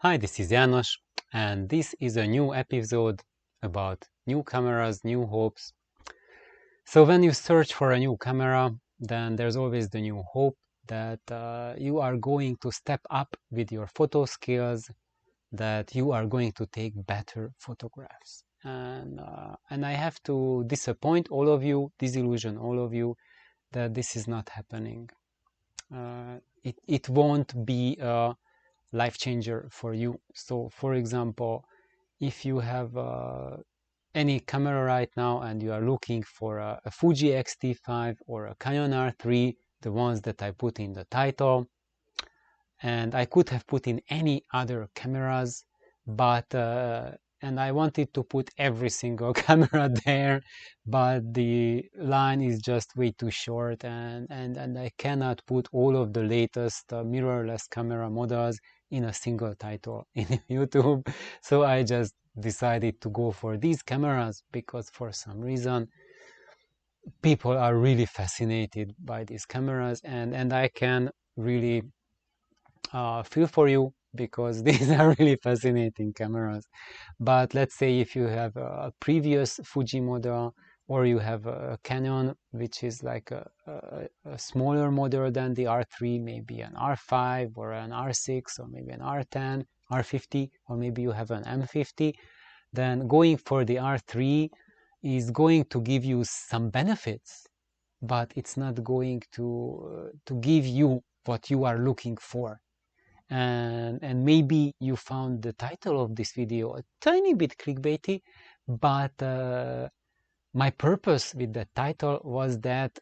Hi, this is János, and this is a new episode about new cameras, new hopes. So when you search for a new camera, then there's always the new hope that you are going to step up with your photo skills, that you are going to take better photographs. And I have to disappoint all of you, disillusion all of you, that this is not happening. It won't be a life changer for you. So for example, if you have any camera right now and you are looking for a Fuji XT5 or a Canon R3, the ones that I put in the title, and I could have put in any other cameras, but and I wanted to put every single camera there, but the line is just way too short, and I cannot put all of the latest mirrorless camera models in a single title in YouTube. So I just decided to go for these cameras because for some reason people are really fascinated by these cameras, and I can really feel for you because these are really fascinating cameras. But let's say if you have a previous Fuji model, or you have a Canon which is like a smaller model than the R3, maybe an R5 or an R6 or maybe an R10, R50, or maybe you have an M50, then going for the R3 is going to give you some benefits, but it's not going to give you what you are looking for. And maybe you found the title of this video a tiny bit clickbaity, but my purpose with the title was that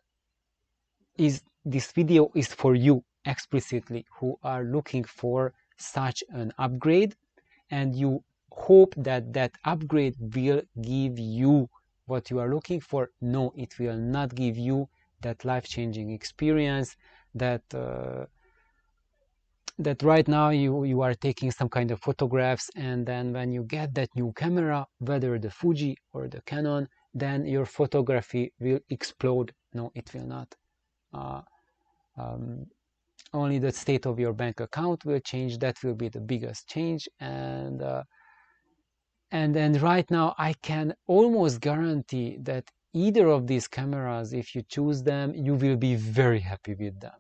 this video is for you explicitly who are looking for such an upgrade, and you hope that that upgrade will give you what you are looking for. No, it will not give you that life-changing experience that that right now you are taking some kind of photographs, and then when you get that new camera, whether the Fuji or the Canon, then your photography will explode. No, it will not. Only the state of your bank account will change. That will be the biggest change. And then right now I can almost guarantee that either of these cameras, if you choose them, you will be very happy with them.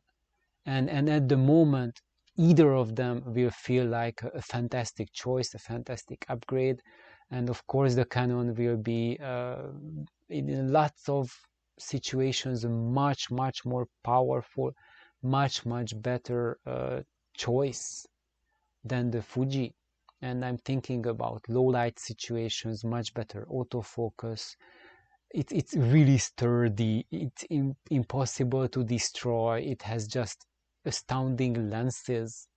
And at the moment, either of them will feel like a fantastic choice, a fantastic upgrade. And of course, the Canon will be, in lots of situations, a much more powerful, much better choice than the Fuji. And I'm thinking about low light situations, much better autofocus. It's really sturdy. It's impossible to destroy. It has just astounding lenses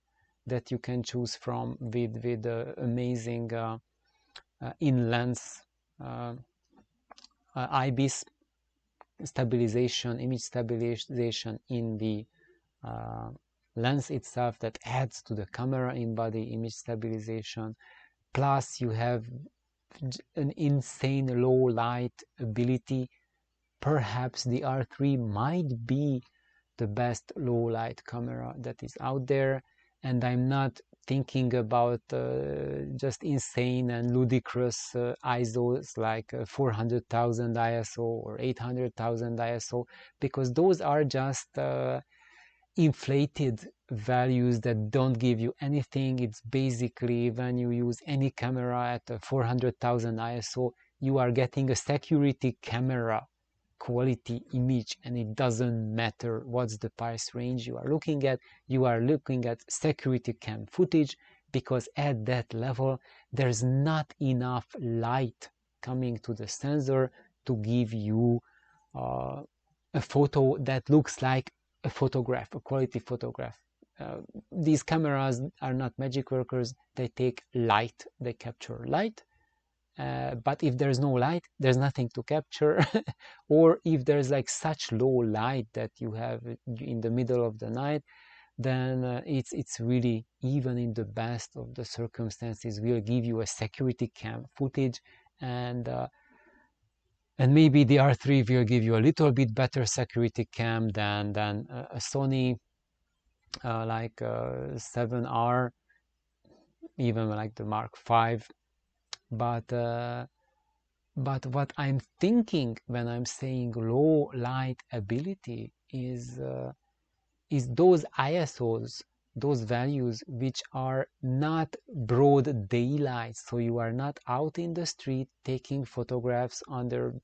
that you can choose from with amazing in-lens IBIS stabilization, image stabilization in the lens itself that adds to the camera in-body image stabilization. Plus you have an insane low light ability. Perhaps the R3 might be the best low light camera that is out there, and I'm not thinking about just insane and ludicrous ISOs like 400,000 ISO or 800,000 ISO, because those are just inflated values that don't give you anything. It's basically when you use any camera at 400,000 ISO, you are getting a security camera quality image, and it doesn't matter what's the price range you are looking at. You are looking at security cam footage, because at that level there's not enough light coming to the sensor to give you a photo that looks like a photograph, a quality photograph. These cameras are not magic workers. They take light, they capture light, but if there's no light, there's nothing to capture. Or if there's like such low light that you have in the middle of the night, then it's really, even in the best of the circumstances, will give you a security cam footage. And maybe the R3 will give you a little bit better security cam than a Sony like 7R even like the Mark V. But what I'm thinking when I'm saying low light ability is those ISOs, those values which are not broad daylight, so you are not out in the street taking photographs under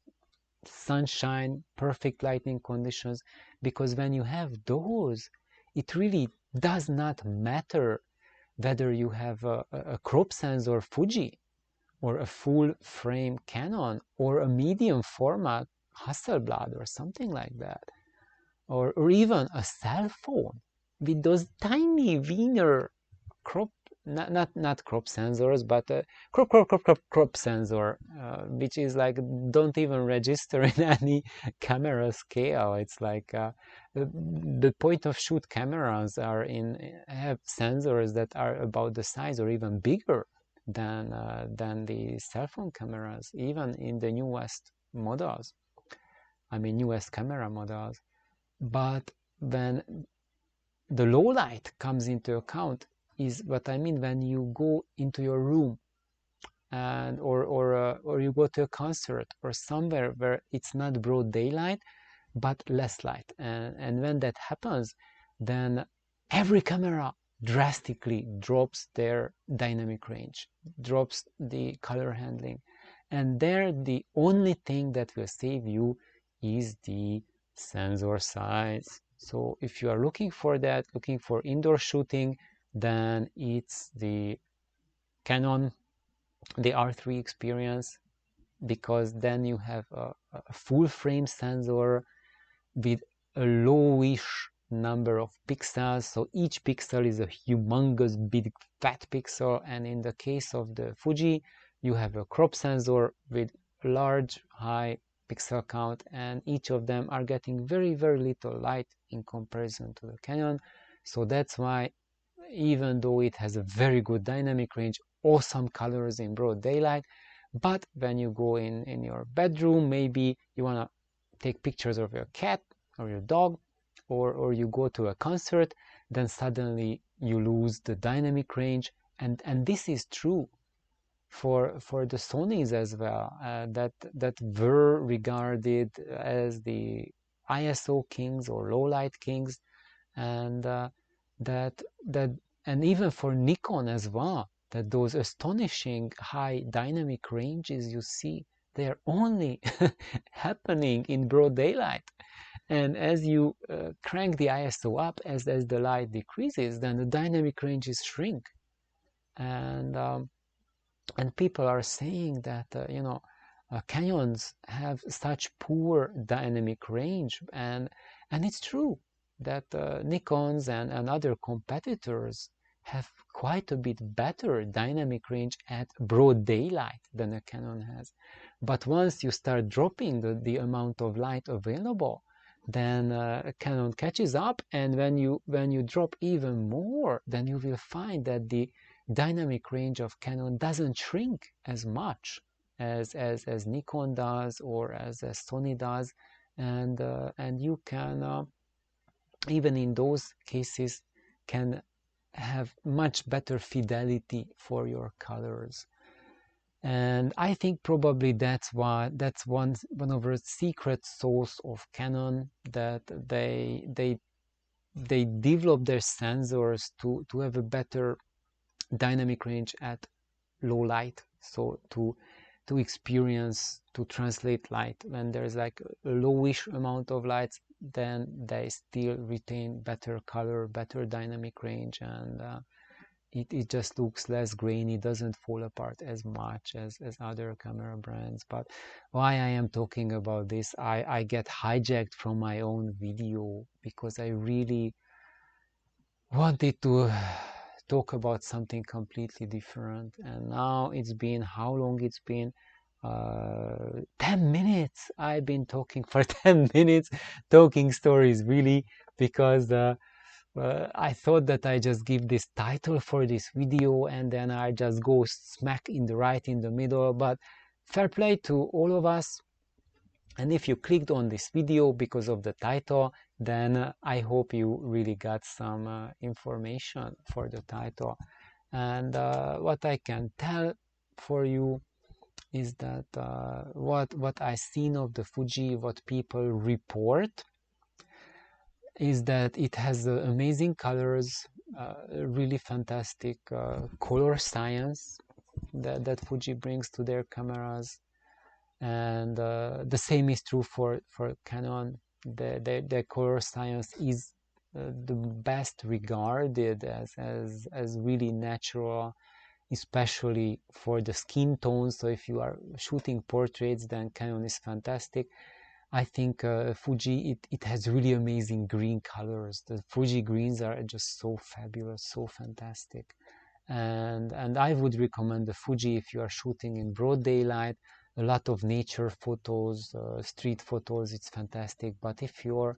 sunshine, perfect lighting conditions, because when you have those, it really does not matter whether you have a crop sensor Fuji or a full frame Canon or a medium format Hasselblad or something like that, or even a cell phone with those tiny wiener crop, not crop sensors, but crop sensor, which is like don't even register in any camera scale. It's like the point of shoot cameras have sensors that are about the size or even bigger than the cell phone cameras, even in the newest models. I mean, newest camera models. But when the low light comes into account, is what I mean when you go into your room and or you go to a concert or somewhere where it's not broad daylight but less light, and when that happens, then every camera drastically drops their dynamic range, drops the color handling, and there the only thing that will save you is the sensor size. So if you are looking for that, looking for indoor shooting, then it's the Canon, the R3 experience, because then you have a full frame sensor with a lowish number of pixels, so each pixel is a humongous big fat pixel, and in the case of the Fuji you have a crop sensor with large high pixel count, and each of them are getting very little light in comparison to the Canon. So that's why, even though it has a very good dynamic range, awesome colors in broad daylight, but when you go in your bedroom, maybe you want to take pictures of your cat or your dog, or you go to a concert, then suddenly you lose the dynamic range. And this is true for the Sonys as well, that were regarded as the ISO kings or low light kings, and that and even for Nikon as well, that those astonishing high dynamic ranges you see, they are only happening in broad daylight. And as you crank the ISO up, as the light decreases, then the dynamic ranges shrink. And people are saying that Canons have such poor dynamic range, and it's true that Nikons and other competitors have quite a bit better dynamic range at broad daylight than a Canon has. But once you start dropping the amount of light available, then Canon catches up, and when you drop even more, then you will find that the dynamic range of Canon doesn't shrink as much as Nikon does, or as Sony does, and you can even in those cases can have much better fidelity for your colors. And I think probably that's one of the secret sauce of Canon, that they develop their sensors to have a better dynamic range at low light, so to experience, to translate light when there's like a lowish amount of lights, then they still retain better color, better dynamic range, and it just looks less grainy, doesn't fall apart as much as other camera brands. But why I am talking about this, I get hijacked from my own video, because I really wanted to talk about something completely different, and now it's been, how long it's been, 10 minutes. I've been talking for 10 minutes, talking stories, really, because I thought that I just give this title for this video and then I just go smack right in the middle. But fair play to all of us, and if you clicked on this video because of the title, then I hope you really got some information for the title. And what I can tell for you is that what I've seen of the Fuji, what people report, is that it has amazing colors, really fantastic color science that Fuji brings to their cameras. And the same is true for Canon. The color science is the best regarded as really natural, especially for the skin tones. So if you are shooting portraits, then Canon is fantastic. I think Fuji, it has really amazing green colors. The Fuji greens are just so fabulous, so fantastic. And I would recommend the Fuji if you are shooting in broad daylight, a lot of nature photos, street photos, it's fantastic. But if your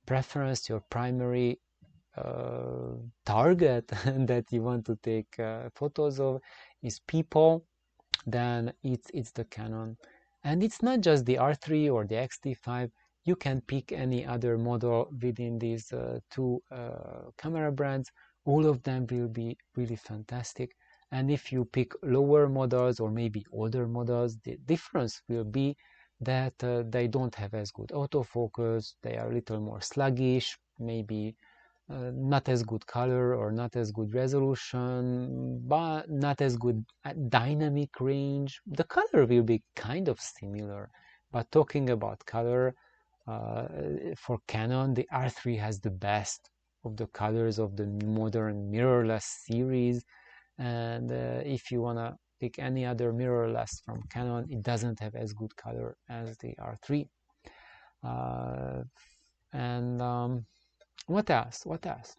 preference, your primary target that you want to take photos of is people, then it's the Canon. And it's not just the R3 or the XT5. You can pick any other model within these two camera brands. All of them will be really fantastic. And if you pick lower models or maybe older models, the difference will be that they don't have as good autofocus, they are a little more sluggish, maybe not as good color or not as good resolution, but not as good dynamic range. The color will be kind of similar, but talking about color, for Canon, the R3 has the best of the colors of the modern mirrorless series. And if you want to pick any other mirrorless from Canon, it doesn't have as good color as the R3. And what else? What else?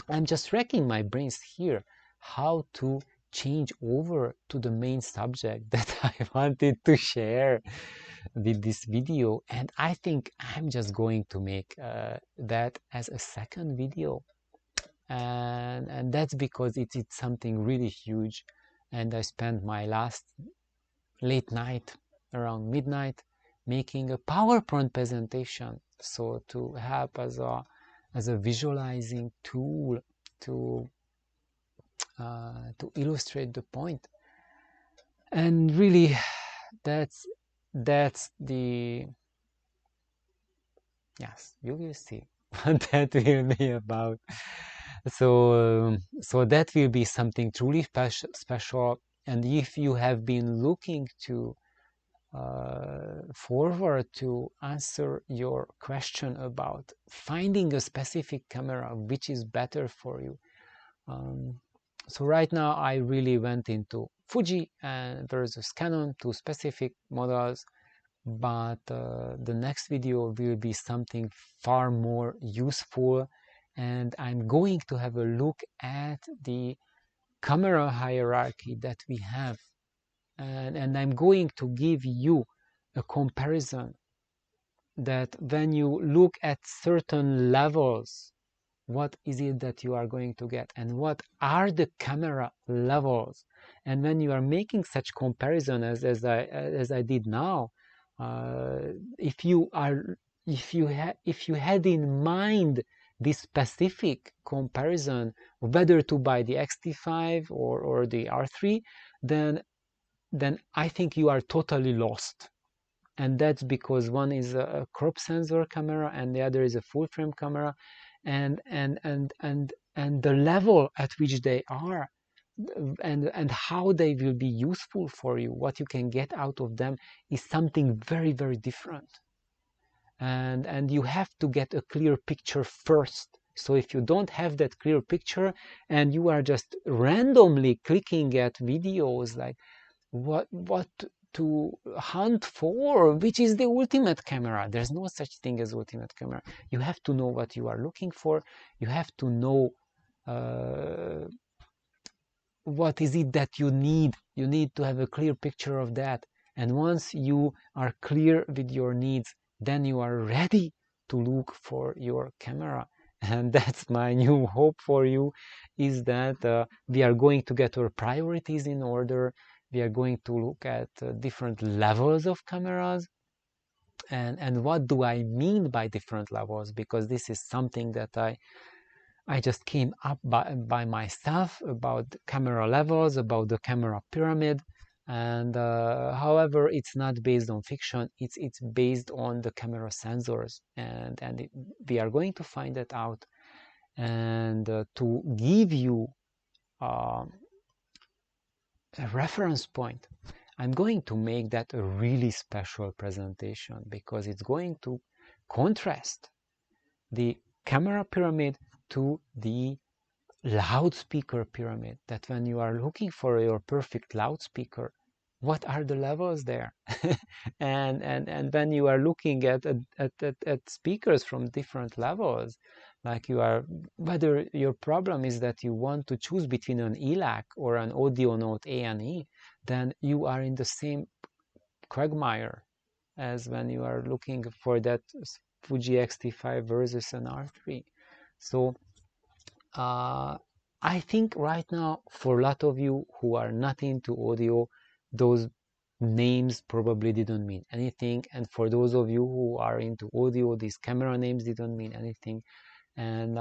I'm just racking my brains here how to change over to the main subject that I wanted to share with this video, and I think I'm just going to make that as a second video, and that's because it's something really huge, and I spent my last late night around midnight making a PowerPoint presentation, so to help as a visualizing tool to illustrate the point. And really, that's the, yes, you will see what that will be about. So so that will be something truly special. And if you have been looking to forward to answer your question about finding a specific camera which is better for you, so right now I really went into Fuji and versus Canon, two specific models, but the next video will be something far more useful, and I'm going to have a look at the camera hierarchy that we have, and I'm going to give you a comparison that when you look at certain levels, what is it that you are going to get, and what are the camera levels. And when you are making such comparison as I did now, if you had in mind this specific comparison, whether to buy the XT5 or the R3, then I think you are totally lost. And that's because one is a crop sensor camera and the other is a full frame camera, and the level at which they are and how they will be useful for you, what you can get out of them, is something very, very different. And you have to get a clear picture first. So if you don't have that clear picture and you are just randomly clicking at videos like what to hunt for, which is the ultimate camera, there's no such thing as ultimate camera. You have to know what you are looking for. You have to know what is it that you need. You need to have a clear picture of that, and once you are clear with your needs, then you are ready to look for your camera. And that's my new hope for you, is that we are going to get our priorities in order. We are going to look at different levels of cameras. And what do I mean by different levels? Because this is something that I just came up by myself about the camera levels, about the camera pyramid, and however, it's not based on fiction. It's based on the camera sensors, and we are going to find that out, and to give you a reference point, I'm going to make that a really special presentation, because it's going to contrast the camera pyramid to the loudspeaker pyramid. That when you are looking for your perfect loudspeaker, what are the levels there? and when you are looking at speakers from different levels, like you are, whether your problem is that you want to choose between an ELAC or an audio note A and E, then you are in the same quagmire as when you are looking for that Fuji XT5 versus an R3. So I think right now, for a lot of you who are not into audio, those names probably didn't mean anything. And for those of you who are into audio, these camera names didn't mean anything. And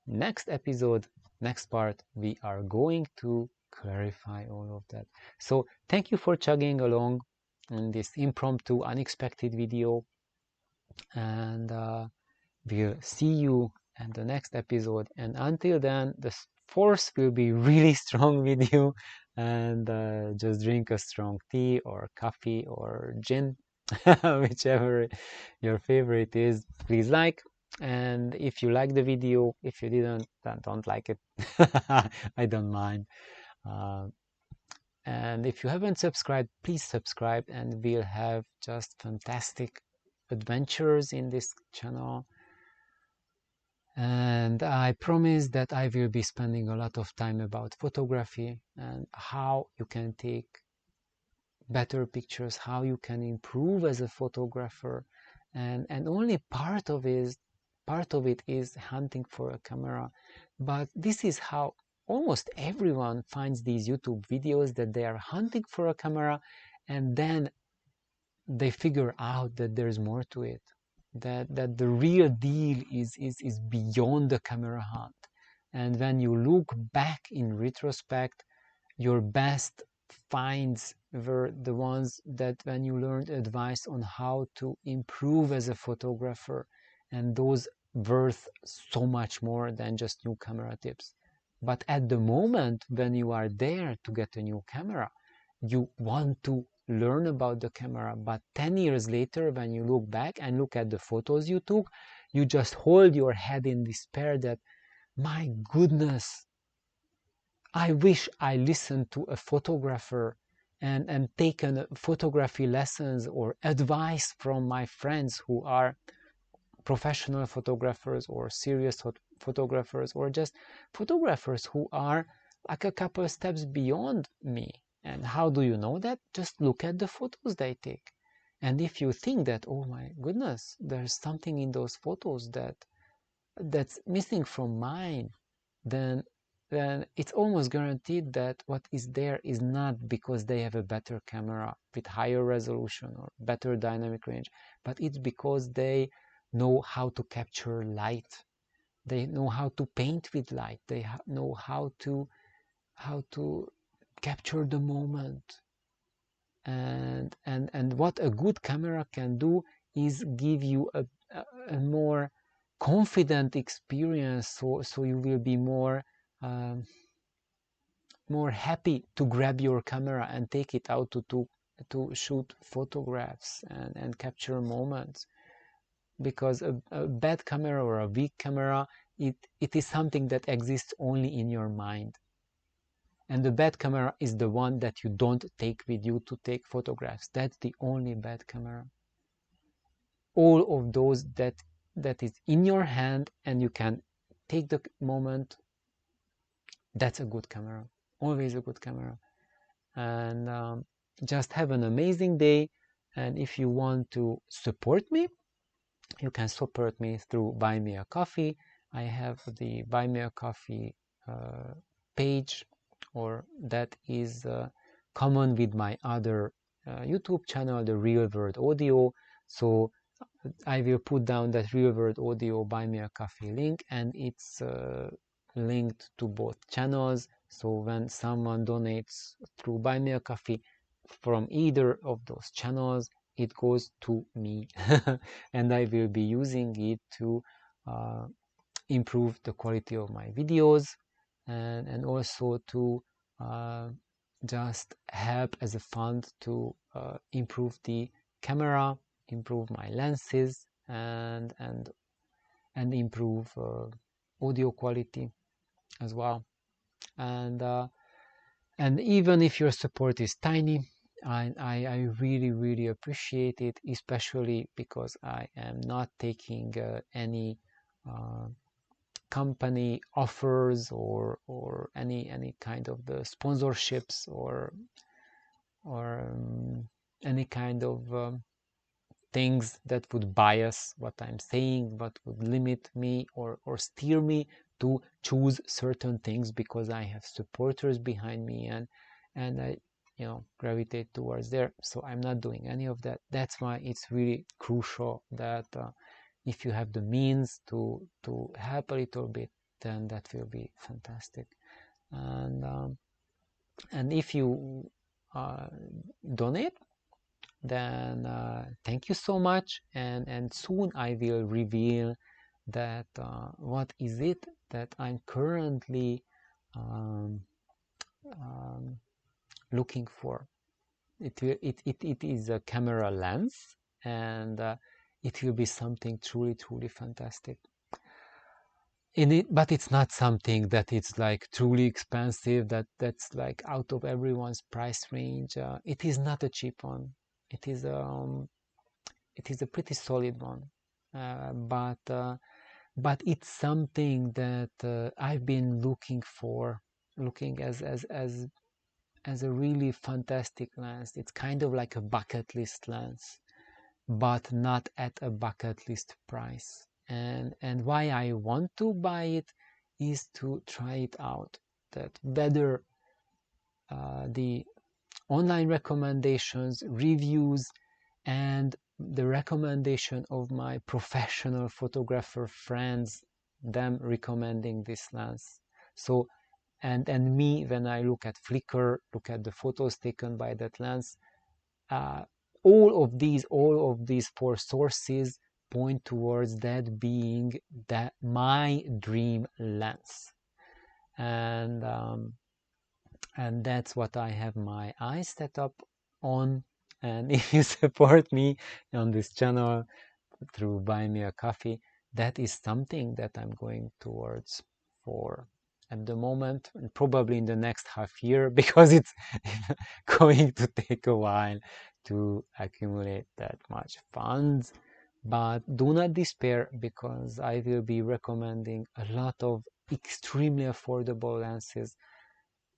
next episode, next part, we are going to clarify all of that. So thank you for chugging along in this impromptu, unexpected video. And we'll see you in the next episode, and until then, the force will be really strong with you, and just drink a strong tea or coffee or gin, whichever your favorite is. Please like, and if you like the video, if you didn't, then don't like it. I don't mind. And if you haven't subscribed, please subscribe, and we'll have just fantastic adventures in this channel. And I promise that I will be spending a lot of time about photography and how you can take better pictures, how you can improve as a photographer, and only part of it is hunting for a camera. But this is how almost everyone finds these YouTube videos, that they are hunting for a camera, and then they figure out that there's more to it. That the real deal is beyond the camera hunt. And when you look back in retrospect, your best finds were the ones that when you learned advice on how to improve as a photographer, and those worth so much more than just new camera tips. But at the moment when you are there to get a new camera, you want to learn about the camera, but 10 years later, when you look back and look at the photos you took, you just hold your head in despair that, my goodness, I wish I listened to a photographer and taken photography lessons or advice from my friends who are professional photographers or serious photographers, or just photographers who are like a couple of steps beyond me. And how do you know that? Just look at the photos they take. And if you think that, oh my goodness, there's something in those photos that's missing from mine, then it's almost guaranteed that what is there is not because they have a better camera with higher resolution or better dynamic range, but it's because they know how to capture light. They know how to paint with light. They know how to capture the moment. And what a good camera can do is give you a more confident experience, so you will be more happy to grab your camera and take it out to shoot photographs and capture moments. Because a bad camera or a weak camera, it is something that exists only in your mind. And the bad camera is the one that you don't take with you to take photographs. That's the only bad camera. All of those that is in your hand and you can take the moment, that's a good camera. Always a good camera. And just have an amazing day. And if you want to support me, you can support me through Buy Me a Coffee. I have the Buy Me a Coffee page, or that is common with my other YouTube channel, the Real World Audio. So I will put down that Real World Audio Buy Me a Coffee link, and it's linked to both channels. So when someone donates through Buy Me a Coffee from either of those channels, it goes to me and I will be using it to improve the quality of my videos, and also to just help as a fund to improve the camera, improve my lenses, and improve audio quality as well. And even if your support is tiny, I really appreciate it, especially because I am not taking any company offers or any kind of the sponsorships or any kind of things that would bias what I'm saying, what would limit me or steer me to choose certain things because I have supporters behind me and I gravitate towards there. So I'm not doing any of that. That's why it's really crucial that if you have the means to help a little bit, then that will be fantastic. And if you donate, then thank you so much, and soon I will reveal that what is it that I'm currently looking for. It is a camera lens, and it will be something truly fantastic in it, but it's not something that it's like truly expensive, that's like out of everyone's price range. It is not a cheap one. It is a pretty solid one, but it's something that I've been looking as a really fantastic lens. It's kind of like a bucket list lens, but not at a bucket list price. And why I want to buy it is to try it out, that whether the online recommendations, reviews, and the recommendation of my professional photographer friends, them recommending this lens. So and me, when I look at Flickr, look at the photos taken by that lens, all of these four sources point towards that being my dream lens, and that's what I have my eyes set up on. And if you support me on this channel through Buy Me a Coffee, that is something that I'm going towards for at the moment, and probably in the next half year, because it's going to take a while to accumulate that much funds. But do not despair, because I will be recommending a lot of extremely affordable lenses.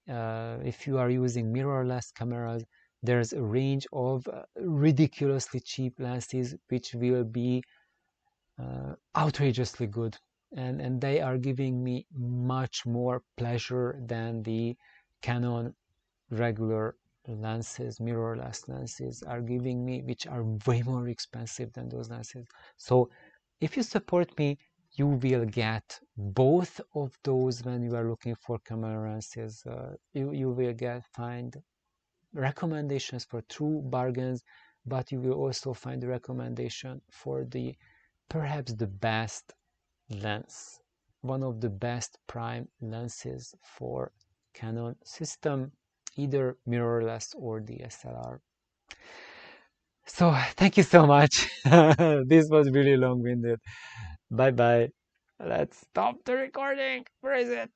If you are using mirrorless cameras, there's a range of ridiculously cheap lenses which will be outrageously good, and they are giving me much more pleasure than the Canon regular lenses, mirrorless lenses are giving me, which are way more expensive than those lenses. So if you support me, you will get both of those when you are looking for camera lenses. You will find recommendations for true bargains, but you will also find the recommendation for the perhaps the best lens, one of the best prime lenses for Canon system, either mirrorless or DSLR. So thank you so much. This was really long-winded. Bye bye. Let's stop the recording. Where is it?